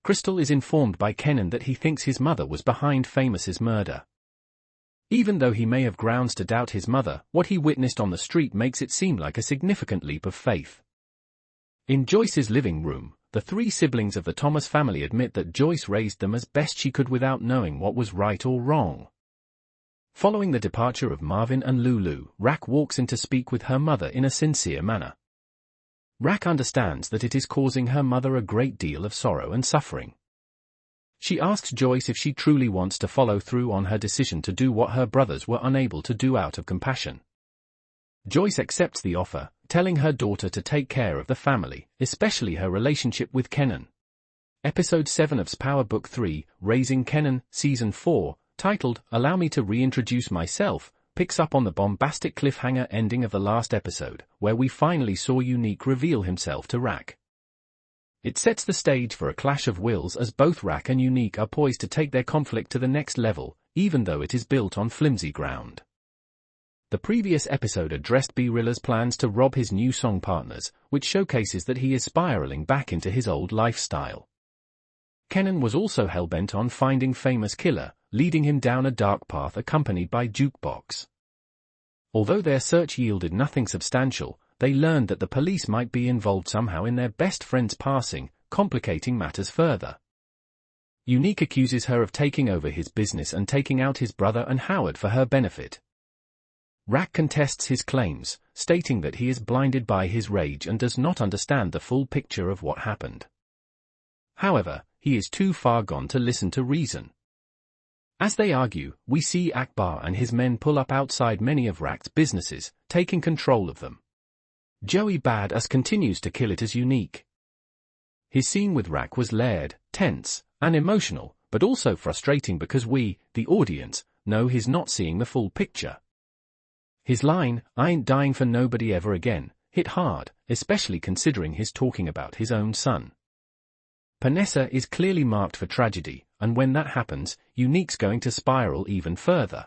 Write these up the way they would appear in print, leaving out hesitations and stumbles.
Crystal is informed by Kenan that he thinks his mother was behind Famous's murder. Even though he may have grounds to doubt his mother, what he witnessed on the street makes it seem like a significant leap of faith. In Joyce's living room, the three siblings of the Thomas family admit that Joyce raised them as best she could without knowing what was right or wrong. Following the departure of Marvin and Lulu, Rack walks in to speak with her mother in a sincere manner. Rack understands that it is causing her mother a great deal of sorrow and suffering. She asks Joyce if she truly wants to follow through on her decision to do what her brothers were unable to do out of compassion. Joyce accepts the offer, telling her daughter to take care of the family, especially her relationship with Kenan. Episode 7 of Power Book 3, Raising Kenan, Season 4, titled, Allow Me to Reintroduce Myself, picks up on the bombastic cliffhanger ending of the last episode, where we finally saw Unique reveal himself to Rack. It sets the stage for a clash of wills as both Rack and Unique are poised to take their conflict to the next level, even though it is built on flimsy ground. The previous episode addressed B-Rilla's plans to rob his new song partners, which showcases that he is spiraling back into his old lifestyle. Kenan was also hell-bent on finding Famous Killer, leading him down a dark path accompanied by Jukebox. Although their search yielded nothing substantial, they learned that the police might be involved somehow in their best friend's passing, complicating matters further. Unique accuses her of taking over his business and taking out his brother and Howard for her benefit. Rack contests his claims, stating that he is blinded by his rage and does not understand the full picture of what happened. However, he is too far gone to listen to reason. As they argue, we see Akbar and his men pull up outside many of Rack's businesses, taking control of them. Joey Badass continues to kill it as Unique. His scene with Rack was layered, tense, and emotional, but also frustrating because we, the audience, know he's not seeing the full picture. His line, I ain't dying for nobody ever again, hit hard, especially considering he's talking about his own son. Panessa is clearly marked for tragedy, and when that happens, Unique's going to spiral even further.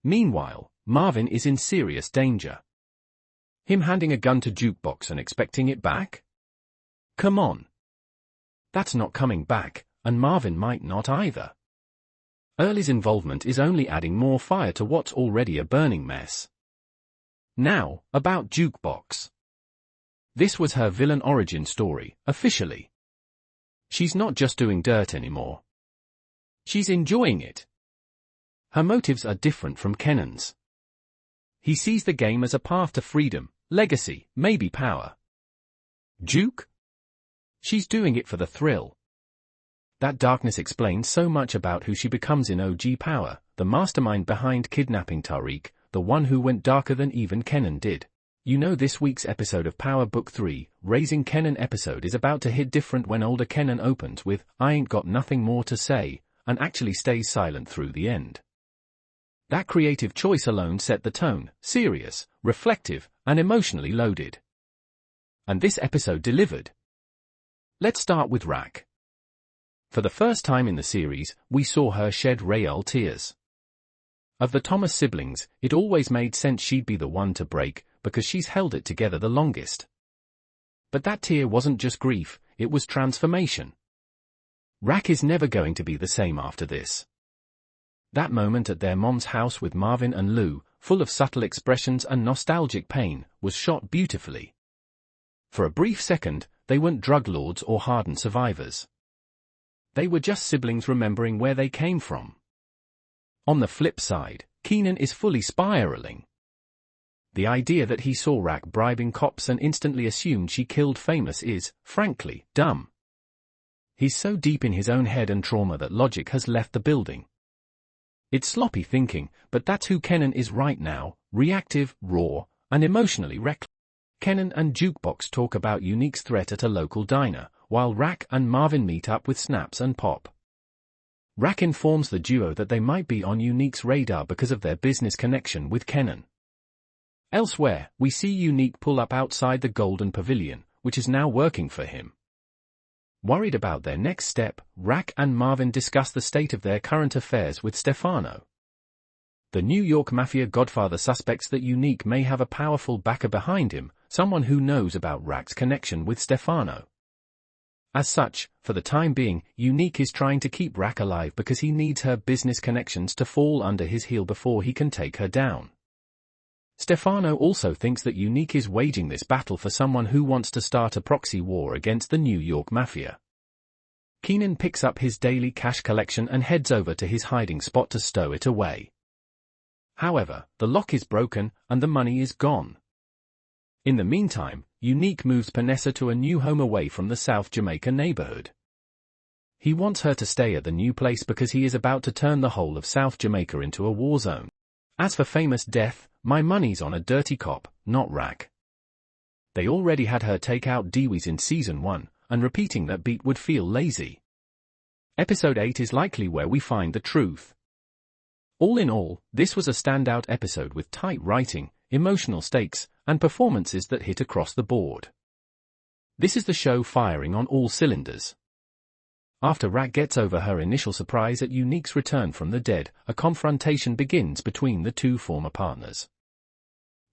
Meanwhile, Marvin is in serious danger. Him handing a gun to Jukebox and expecting it back? Come on. That's not coming back, and Marvin might not either. Early's involvement is only adding more fire to what's already a burning mess. Now, about Jukebox. This was her villain origin story, officially. She's not just doing dirt anymore. She's enjoying it. Her motives are different from Kenan's. He sees the game as a path to freedom, legacy, maybe power. Juke? She's doing it for the thrill. That darkness explains so much about who she becomes in OG Power, the mastermind behind kidnapping Tariq, the one who went darker than even Kenan did. You know, this week's episode of Power Book 3, Raising Kenan episode is about to hit different when older Kenan opens with, I ain't got nothing more to say, and actually stays silent through the end. That creative choice alone set the tone, serious, reflective, and emotionally loaded. And this episode delivered. Let's start with Rack. For the first time in the series, we saw her shed real tears. Of the Thomas siblings, it always made sense she'd be the one to break, because she's held it together the longest. But that tear wasn't just grief, it was transformation. Rack is never going to be the same after this. That moment at their mom's house with Marvin and Lou, full of subtle expressions and nostalgic pain, was shot beautifully. For a brief second, they weren't drug lords or hardened survivors. They were just siblings remembering where they came from. On the flip side, Kenan is fully spiraling. The idea that he saw Rack bribing cops and instantly assumed she killed Famous is, frankly, dumb. He's so deep in his own head and trauma that logic has left the building. It's sloppy thinking, but that's who Kenan is right now, reactive, raw, and emotionally reckless. Kenan and Jukebox talk about Unique's threat at a local diner, while Rack and Marvin meet up with Snaps and Pop. Rack informs the duo that they might be on Unique's radar because of their business connection with Kenan. Elsewhere, we see Unique pull up outside the Golden Pavilion, which is now working for him. Worried about their next step, Rack and Marvin discuss the state of their current affairs with Stefano. The New York Mafia Godfather suspects that Unique may have a powerful backer behind him, someone who knows about Rack's connection with Stefano. As such, for the time being, Unique is trying to keep Rack alive because he needs her business connections to fall under his heel before he can take her down. Stefano also thinks that Unique is waging this battle for someone who wants to start a proxy war against the New York Mafia. Kenan picks up his daily cash collection and heads over to his hiding spot to stow it away. However, the lock is broken and the money is gone. In the meantime, Unique moves Panessa to a new home away from the South Jamaica neighborhood. He wants her to stay at the new place because he is about to turn the whole of South Jamaica into a war zone. As for Famous Death, my money's on a dirty cop, not Rack. They already had her take out Dewees in Season 1, and repeating that beat would feel lazy. Episode 8 is likely where we find the truth. All in all, this was a standout episode with tight writing, emotional stakes, and performances that hit across the board. This is the show firing on all cylinders. After Rack gets over her initial surprise at Unique's return from the dead, a confrontation begins between the two former partners.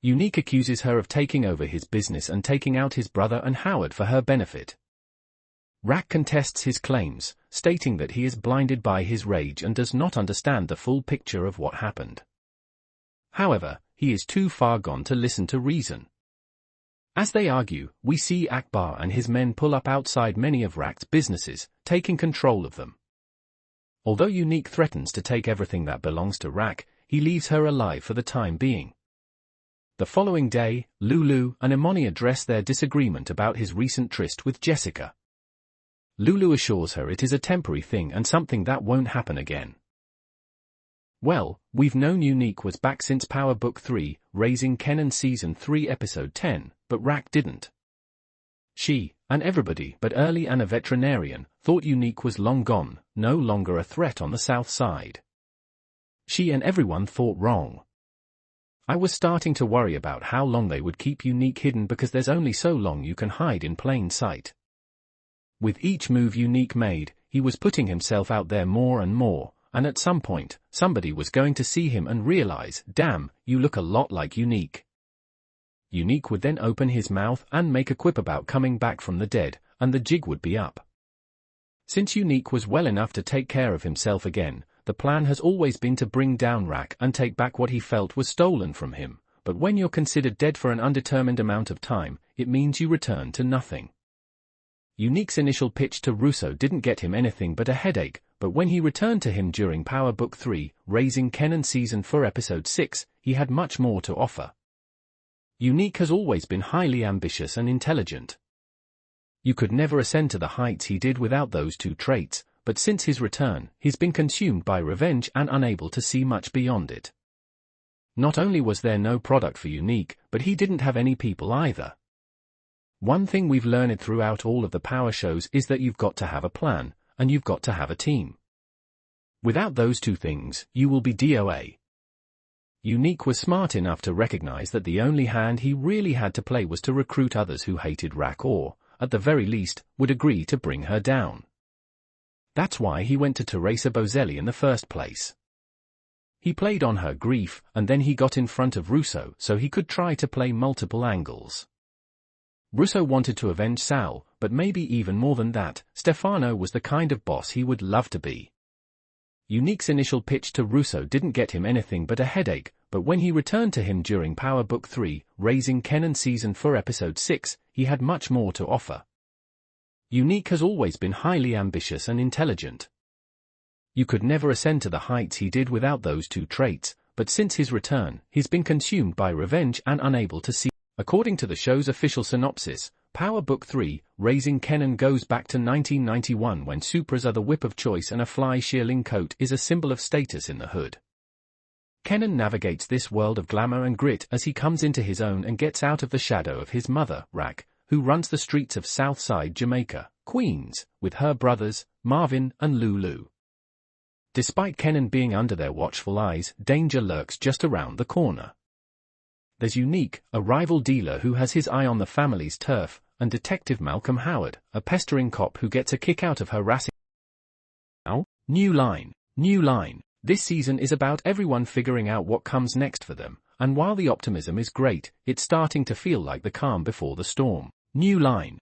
Unique accuses her of taking over his business and taking out his brother and Howard for her benefit. Rack contests his claims, stating that he is blinded by his rage and does not understand the full picture of what happened. However, he is too far gone to listen to reason. As they argue, we see Akbar and his men pull up outside many of Rack's businesses, taking control of them. Although Unique threatens to take everything that belongs to Rack, he leaves her alive for the time being. The following day, Lulu and Imani address their disagreement about his recent tryst with Jessica. Lulu assures her it is a temporary thing and something that won't happen again. Well, we've known Unique was back since Power Book 3, Raising Kenan Season 3 Episode 10, but Rack didn't. She, and everybody but Early and a veterinarian, thought Unique was long gone, no longer a threat on the south side. She and everyone thought wrong. I was starting to worry about how long they would keep Unique hidden because there's only so long you can hide in plain sight. With each move Unique made, he was putting himself out there more and more, and at some point, somebody was going to see him and realize, damn, you look a lot like Unique. Unique would then open his mouth and make a quip about coming back from the dead, and the jig would be up. Since Unique was well enough to take care of himself again, the plan has always been to bring down Rack and take back what he felt was stolen from him, but when you're considered dead for an undetermined amount of time, it means you return to nothing. Unique's initial pitch to Russo didn't get him anything but a headache, but when he returned to him during Power Book 3, Raising Kenan Season 4 Episode 6, he had much more to offer. Unique has always been highly ambitious and intelligent. You could never ascend to the heights he did without those two traits, but since his return, he's been consumed by revenge and unable to see much beyond it. Not only was there no product for Unique, but he didn't have any people either. One thing we've learned throughout all of the Power shows is that you've got to have a plan, and you've got to have a team. Without those two things, you will be DOA. Unique was smart enough to recognize that the only hand he really had to play was to recruit others who hated Rack or, at the very least, would agree to bring her down. That's why he went to Teresa Bozelli in the first place. He played on her grief, and then he got in front of Russo so he could try to play multiple angles. Russo wanted to avenge Sal, but maybe even more than that, Stefano was the kind of boss he would love to be. Unique's initial pitch to Russo didn't get him anything but a headache, but when he returned to him during Power Book 3, Raising Kenan Season 4 Episode 6, he had much more to offer. Unique has always been highly ambitious and intelligent. You could never ascend to the heights he did without those two traits, but since his return, he's been consumed by revenge and unable to see. According to the show's official synopsis, Power Book 3, Raising Kenan goes back to 1991 when Supras are the whip of choice and a fly shearling coat is a symbol of status in the hood. Kenan navigates this world of glamour and grit as he comes into his own and gets out of the shadow of his mother, Rack, who runs the streets of Southside Jamaica, Queens, with her brothers, Marvin and Lulu. Despite Kenan being under their watchful eyes, danger lurks just around the corner. There's Unique, a rival dealer who has his eye on the family's turf, and Detective Malcolm Howard, a pestering cop who gets a kick out of harassing. Now, new line. This season is about everyone figuring out what comes next for them, and while the optimism is great, it's starting to feel like the calm before the storm. New line.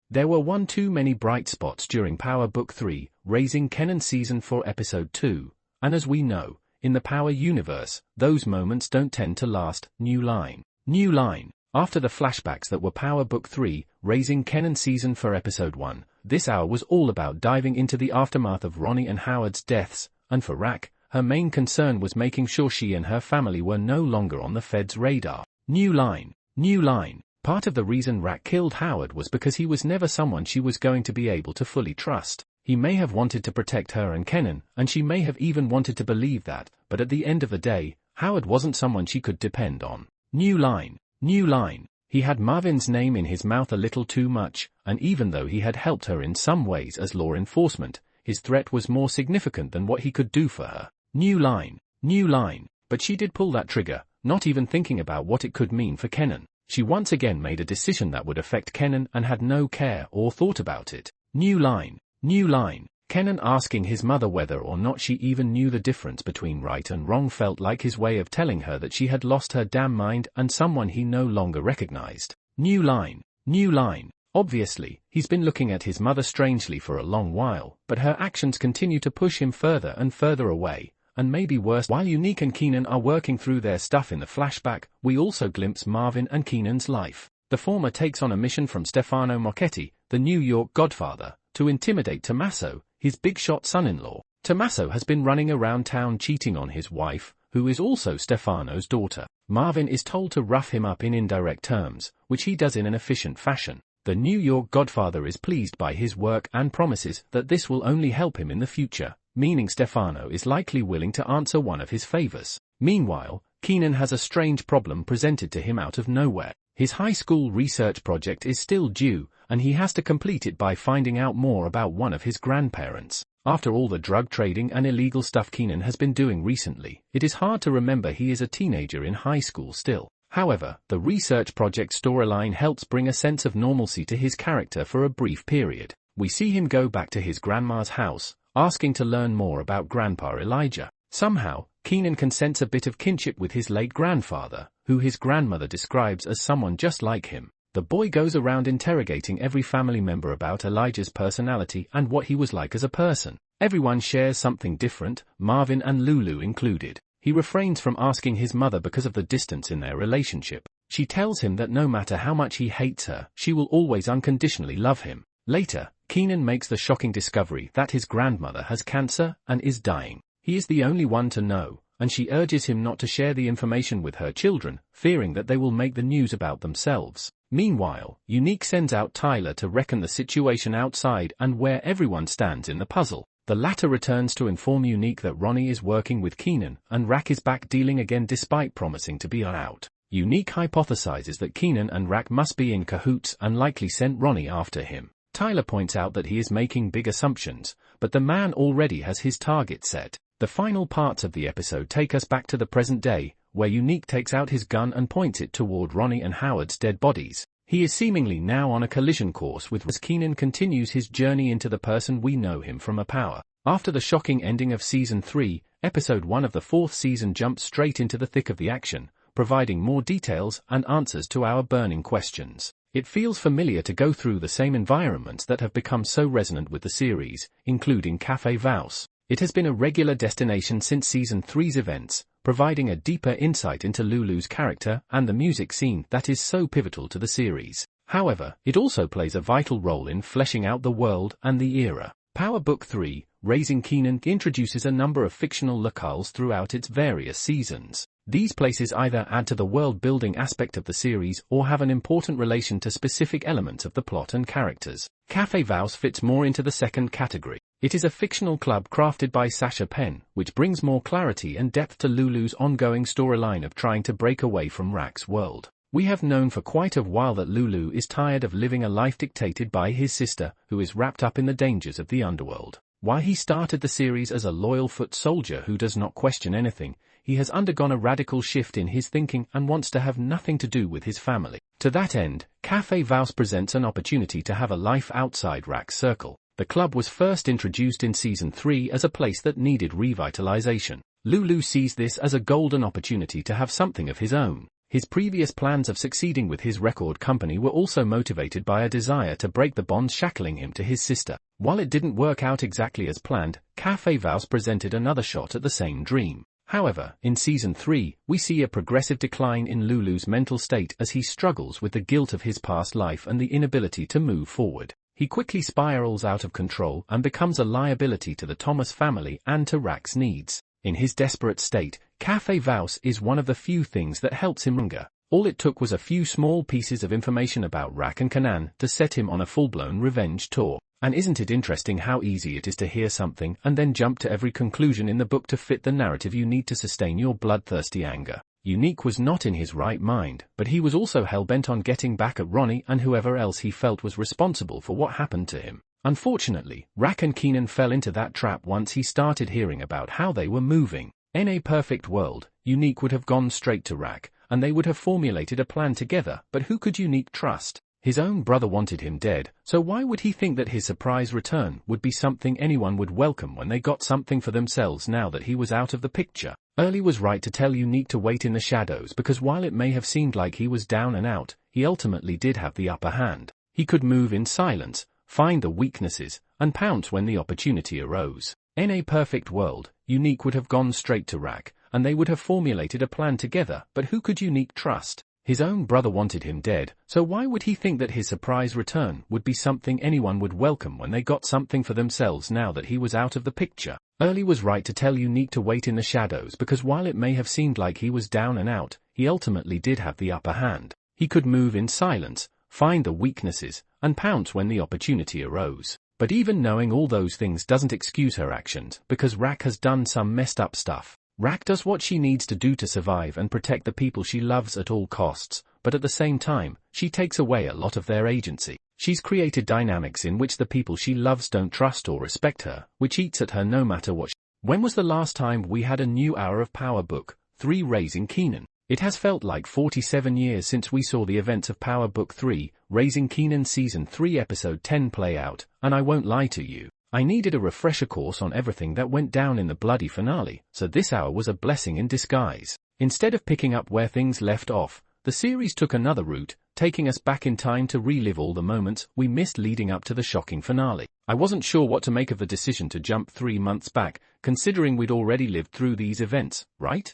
There were one too many bright spots during Power Book 3, Raising Kenan Season 4 Episode 2, and as we know, in the Power universe, those moments don't tend to last. New line. New line. After the flashbacks that were Power Book 3, Raising Kenan Season 4 Episode 1, this hour was all about diving into the aftermath of Ronnie and Howard's deaths, and for Rack, her main concern was making sure she and her family were no longer on the Fed's radar. New line. New line. Part of the reason Rack killed Howard was because he was never someone she was going to be able to fully trust. He may have wanted to protect her and Kenan, and she may have even wanted to believe that, but at the end of the day, Howard wasn't someone she could depend on. New line. New line. He had Marvin's name in his mouth a little too much, and even though he had helped her in some ways as law enforcement, his threat was more significant than what he could do for her. New line. New line. But she did pull that trigger, not even thinking about what it could mean for Kenan. She once again made a decision that would affect Kenan and had no care or thought about it. New line. New line. Kenan asking his mother whether or not she even knew the difference between right and wrong felt like his way of telling her that she had lost her damn mind and someone he no longer recognized. New line. New line. Obviously, he's been looking at his mother strangely for a long while, but her actions continue to push him further and further away. And maybe worse, while Unique and Kenan are working through their stuff in the flashback, we also glimpse Marvin and Kenan's life. The former takes on a mission from Stefano Mocchetti, the New York Godfather, to intimidate Tommaso, his big-shot son-in-law. Tommaso has been running around town cheating on his wife, who is also Stefano's daughter. Marvin is told to rough him up in indirect terms, which he does in an efficient fashion. The New York Godfather is pleased by his work and promises that this will only help him in the future, meaning Stefano is likely willing to answer one of his favors. Meanwhile, Kenan has a strange problem presented to him out of nowhere. His high school research project is still due, and he has to complete it by finding out more about one of his grandparents. After all the drug trading and illegal stuff Kenan has been doing recently, it is hard to remember he is a teenager in high school still. However, the research project storyline helps bring a sense of normalcy to his character for a brief period. We see him go back to his grandma's house, asking to learn more about Grandpa Elijah. Somehow, Kenan can sense a bit of kinship with his late grandfather, who his grandmother describes as someone just like him. The boy goes around interrogating every family member about Elijah's personality and what he was like as a person. Everyone shares something different, Marvin and Lulu included. He refrains from asking his mother because of the distance in their relationship. She tells him that no matter how much he hates her, she will always unconditionally love him. Later, Kenan makes the shocking discovery that his grandmother has cancer and is dying. He is the only one to know, and she urges him not to share the information with her children, fearing that they will make the news about themselves. Meanwhile, Unique sends out Tyler to reckon the situation outside and where everyone stands in the puzzle. The latter returns to inform Unique that Ronnie is working with Kenan, and Rack is back dealing again despite promising to be out. Unique hypothesizes that Kenan and Rack must be in cahoots and likely sent Ronnie after him. Tyler points out that he is making big assumptions, but the man already has his target set. The final parts of the episode take us back to the present day, where Unique takes out his gun and points it toward Ronnie and Howard's dead bodies. He is seemingly now on a collision course with as Kenan continues his journey into the person we know him from. Power. After the shocking ending of Season 3, Episode 1 of the 4th season jumps straight into the thick of the action, providing more details and answers to our burning questions. It feels familiar to go through the same environments that have become so resonant with the series, including Café Vause. It has been a regular destination since Season 3's events, providing a deeper insight into Lulu's character and the music scene that is so pivotal to the series. However, it also plays a vital role in fleshing out the world and the era. Power Book 3, Raising Kenan, introduces a number of fictional locales throughout its various seasons. These places either add to the world-building aspect of the series or have an important relation to specific elements of the plot and characters. Café Vause fits more into the second category. It is a fictional club crafted by Sasha Penn, which brings more clarity and depth to Lulu's ongoing storyline of trying to break away from Rack's world. We have known for quite a while that Lulu is tired of living a life dictated by his sister, who is wrapped up in the dangers of the underworld. While he started the series as a loyal foot soldier who does not question anything, he has undergone a radical shift in his thinking and wants to have nothing to do with his family. To that end, Café Vause presents an opportunity to have a life outside Rack's circle. The club was first introduced in Season 3 as a place that needed revitalization. Lulu sees this as a golden opportunity to have something of his own. His previous plans of succeeding with his record company were also motivated by a desire to break the bonds shackling him to his sister. While it didn't work out exactly as planned, Cafe Vals presented another shot at the same dream. However, in Season 3, we see a progressive decline in Lulu's mental state as he struggles with the guilt of his past life and the inability to move forward. He quickly spirals out of control and becomes a liability to the Thomas family and to Rack's needs. In his desperate state, Cafe Vals is one of the few things that helps him hunger. All it took was a few small pieces of information about Rack and Kanan to set him on a full-blown revenge tour. And isn't it interesting how easy it is to hear something and then jump to every conclusion in the book to fit the narrative you need to sustain your bloodthirsty anger? Unique was not in his right mind, but he was also hell-bent on getting back at Ronnie and whoever else he felt was responsible for what happened to him. Unfortunately, Rack and Kenan fell into that trap once he started hearing about how they were moving. In a perfect world, Unique would have gone straight to Rack, and they would have formulated a plan together, but who could Unique trust? His own brother wanted him dead, so why would he think that his surprise return would be something anyone would welcome when they got something for themselves now that he was out of the picture? Early was right to tell Unique to wait in the shadows because while it may have seemed like he was down and out, he ultimately did have the upper hand. He could move in silence, find the weaknesses, and pounce when the opportunity arose. In a perfect world, Unique would have gone straight to Rack, and they would have formulated a plan together, but who could Unique trust? His own brother wanted him dead, so why would he think that his surprise return would be something anyone would welcome when they got something for themselves now that he was out of the picture? Early was right to tell Unique to wait in the shadows because while it may have seemed like he was down and out, he ultimately did have the upper hand. He could move in silence, find the weaknesses, and pounce when the opportunity arose. But even knowing all those things doesn't excuse her actions because Rack has done some messed up stuff. Rack does what she needs to do to survive and protect the people she loves at all costs, but at the same time, she takes away a lot of their agency. She's created dynamics in which the people she loves don't trust or respect her, which eats at her no matter what. When was the last time we had a new hour of Power Book 3 Raising Kenan? It has felt like 47 years since we saw the events of Power Book 3, Raising Kenan Season 3 Episode 10 play out, and I won't lie to you. I needed a refresher course on everything that went down in the bloody finale, so this hour was a blessing in disguise. Instead of picking up where things left off, the series took another route, taking us back in time to relive all the moments we missed leading up to the shocking finale. I wasn't sure what to make of the decision to jump 3 months back, considering we'd already lived through these events, right?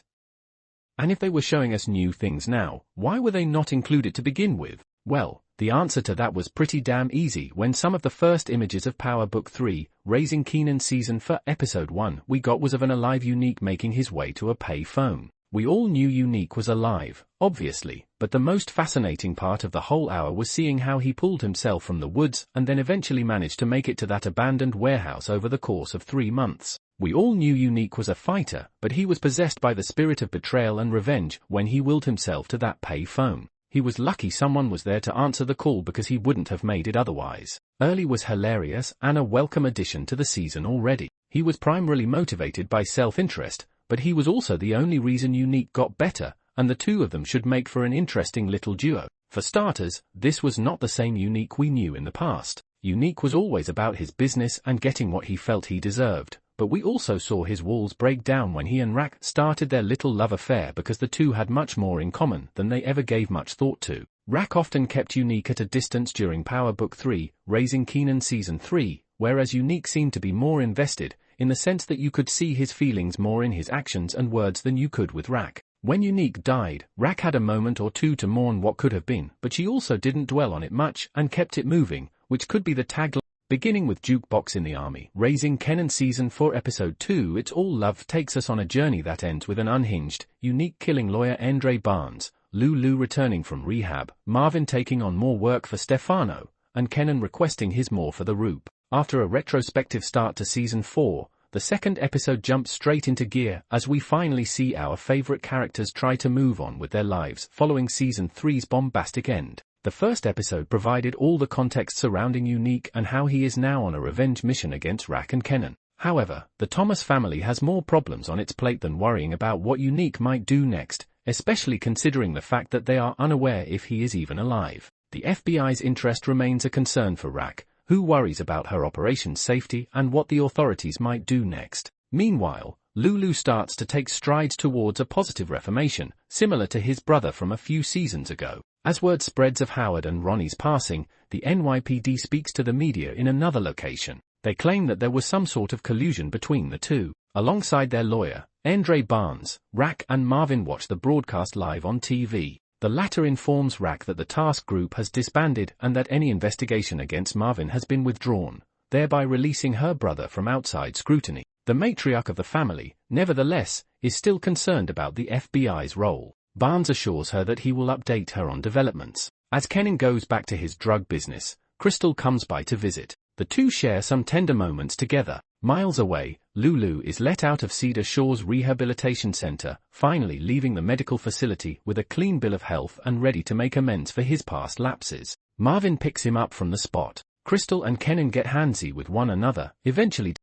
And if they were showing us new things now, why were they not included to begin with? Well, the answer to that was pretty damn easy when some of the first images of Power Book 3, Raising Kenan Season 4 Episode 1 we got was of an alive Unique making his way to a pay phone. We all knew Unique was alive, obviously, but the most fascinating part of the whole hour was seeing how he pulled himself from the woods and then eventually managed to make it to that abandoned warehouse over the course of 3 months. We all knew Unique was a fighter, but he was possessed by the spirit of betrayal and revenge when he willed himself to that pay phone. He was lucky someone was there to answer the call because he wouldn't have made it otherwise. Early was hilarious and a welcome addition to the season already. He was primarily motivated by self-interest, but he was also the only reason Unique got better, and the two of them should make for an interesting little duo. For starters, this was not the same Unique we knew in the past. Unique was always about his business and getting what he felt he deserved, but we also saw his walls break down when he and Rack started their little love affair because the two had much more in common than they ever gave much thought to. Rack often kept Unique at a distance during Power Book 3, Raising Kenan Season 3, whereas Unique seemed to be more invested, in the sense that you could see his feelings more in his actions and words than you could with Rack. When Unique died, Rack had a moment or two to mourn what could have been, but she also didn't dwell on it much and kept it moving, which could be the tagline. Beginning with Jukebox in the army, Raising Kenan Season 4 Episode 2 It's All Love takes us on a journey that ends with an unhinged, Unique killing lawyer Andre Barnes, Lulu returning from rehab, Marvin taking on more work for Stefano, and Kenan requesting his more for the Roop. After a retrospective start to Season 4, the second episode jumps straight into gear as we finally see our favorite characters try to move on with their lives following Season 3's bombastic end. The first episode provided all the context surrounding Unique and how he is now on a revenge mission against Rack and Kenan. However, the Thomas family has more problems on its plate than worrying about what Unique might do next, especially considering the fact that they are unaware if he is even alive. The FBI's interest remains a concern for Rack, who worries about her operation's safety and what the authorities might do next. Meanwhile, Lulu starts to take strides towards a positive reformation, similar to his brother from a few seasons ago. As word spreads of Howard and Ronnie's passing, the NYPD speaks to the media in another location. They claim that there was some sort of collusion between the two. Alongside their lawyer, Andre Barnes, Rack and Marvin watch the broadcast live on TV. The latter informs Rack that the task group has disbanded and that any investigation against Marvin has been withdrawn, thereby releasing her brother from outside scrutiny. The matriarch of the family, nevertheless, is still concerned about the FBI's role. Barnes assures her that he will update her on developments. As Kenan goes back to his drug business, Crystal comes by to visit. The two share some tender moments together. Miles away, Lulu is let out of Cedar Shores Rehabilitation Center, finally leaving the medical facility with a clean bill of health and ready to make amends for his past lapses. Marvin picks him up from the spot. Crystal and Kenan get handsy with one another, eventually